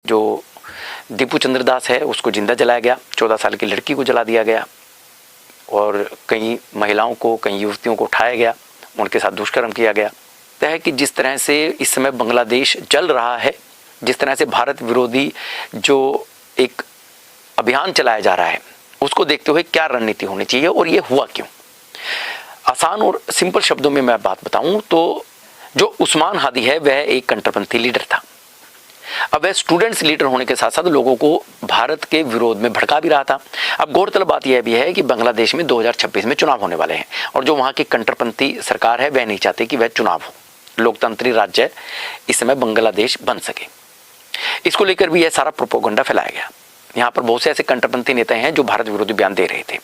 जो दीपू चंद्र दास है उसको जिंदा जलाया गया, 14 साल की लड़की को जला दिया गया और कई महिलाओं को, कई युवतियों को उठाया गया, उनके साथ दुष्कर्म किया गया। है कि जिस तरह से इस समय बांग्लादेश जल रहा है, जिस तरह से भारत विरोधी जो एक अभियान चलाया जा रहा है, उसको देखते हुए क्या रणनीति होनी चाहिए और ये हुआ क्यों। आसान और सिंपल शब्दों में मैं बात बताऊं तो जो उस्मान हादी है वह एक कट्टरपंथी लीडर था। अब वह स्टूडेंट्स लीडर होने के साथ साथ लोगों को भारत के विरोध में भड़का भी रहा था। अब गौरतलब बात यह भी है कि बांग्लादेश में 2026 में चुनाव होने वाले हैं और जो वहां की कट्टरपंथी सरकार है वह नहीं चाहती कि वह चुनाव हो, लोकतांत्रिक राज्य इस समय बांग्लादेश बन सके। इसको लेकर भी यह सारा प्रोपोगंडा फैलाया गया। यहाँ पर बहुत से ऐसे कट्टरपंथी नेता हैं जो भारत विरोधी बयान दे रहे थे।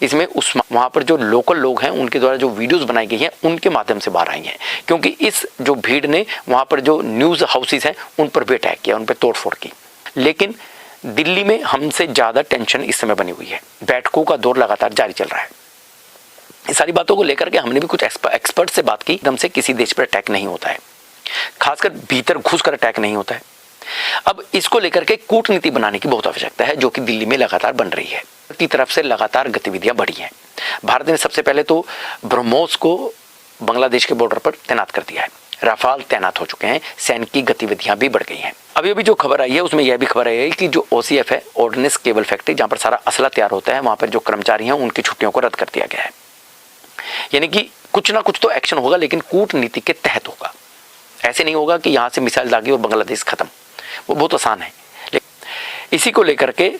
इसमें वहाँ पर जो लोकल लोग हैं उनके द्वारा जो वीडियोस बनाई गई हैं उनके माध्यम से बाहर आई हैं, क्योंकि इस जो भीड़ ने वहाँ पर जो न्यूज़ हाउसेस हैं उन पर भी अटैक किया, उन पर तोड़फोड़ की। लेकिन दिल्ली में हमसे ज़्यादा टेंशन इस समय बनी हुई है, बैठकों का दौर लगातार जारी चल रहा है। इस सारी बातों को लेकर के हमने भी कुछ एक्सपर्ट से बात की। एकदम से किसी देश पर अटैक नहीं होता है, खासकर भीतर घुसकर अटैक नहीं होता है। अब इसको लेकर के कूटनीति बनाने की बहुत आवश्यकता है, जो कि दिल्ली में लगातार बन रही है। की तरफ से लगातार गतिविधियां बढ़ी हैं। भारत ने सबसे पहले तो ब्रह्मोस को बांग्लादेश के बॉर्डर पर तैनात कर दिया है, राफाल तैनात हो चुके हैं, सैन्य की गतिविधियां भी बढ़ गई हैं। अभी जो खबर आई है उसमें यह भी खबर आई है कि जो OCF है, ऑर्डिनेंस केबल फैक्ट्री, जहां पर सारा असला तैयार होता है, वहां पर जो कर्मचारी हैं उनकी छुट्टियों को रद्द कर दिया गया है। यानी कि कुछ ना कुछ तो एक्शन होगा, लेकिन कूटनीति के तहत होगा। ऐसे नहीं होगा कि यहां से मिसाइल दागी और बांग्लादेश खत्म, वो बहुत आसान है। इसी को लेकर के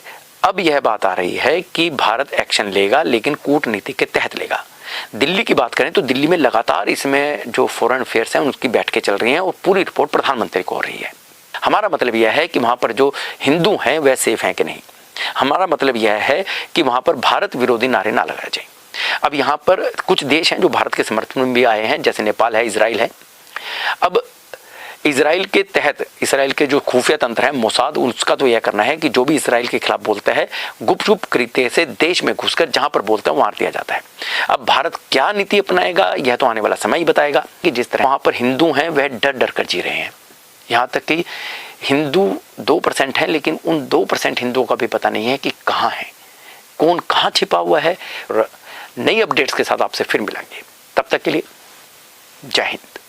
अब यह बात आ रही है कि भारत एक्शन लेगा, लेकिन कूटनीति के तहत लेगा। दिल्ली की बात करें तो दिल्ली में लगातार इसमें जो फॉरेन अफेयर्स हैं उनकी बैठकें चल रही हैं और पूरी रिपोर्ट प्रधानमंत्री को हो रही है। हमारा मतलब यह है कि वहां पर जो हिंदू हैं वह सेफ हैं कि नहीं। हमारा मतलब यह है कि वहां पर भारत विरोधी नारे ना लगाए जाए। अब यहाँ पर कुछ देश हैं जो भारत के समर्थन में भी आए हैं, जैसे नेपाल है, इजराइल है। अब इजराइल के तहत इजराइल के जो खुफिया तंत्र है मोसाद, उसका तो यह करना है कि जो भी इजराइल के खिलाफ बोलता है गुपचुप तरीके से देश में घुसकर जहां पर बोलता है वहां दिया जाता है। अब भारत क्या नीति अपनाएगा यह तो आने वाला समय ही बताएगा। कि जिस तरह वहां पर हिंदू हैं वह डर डर कर जी रहे हैं, यहाँ तक कि हिंदू 2% है, लेकिन उन 2% हिंदुओं का भी पता नहीं है कि कहाँ है, कौन कहाँ छिपा हुआ है। नई अपडेट्स के साथ आपसे फिर मिलेंगे, तब तक के लिए जय हिंद।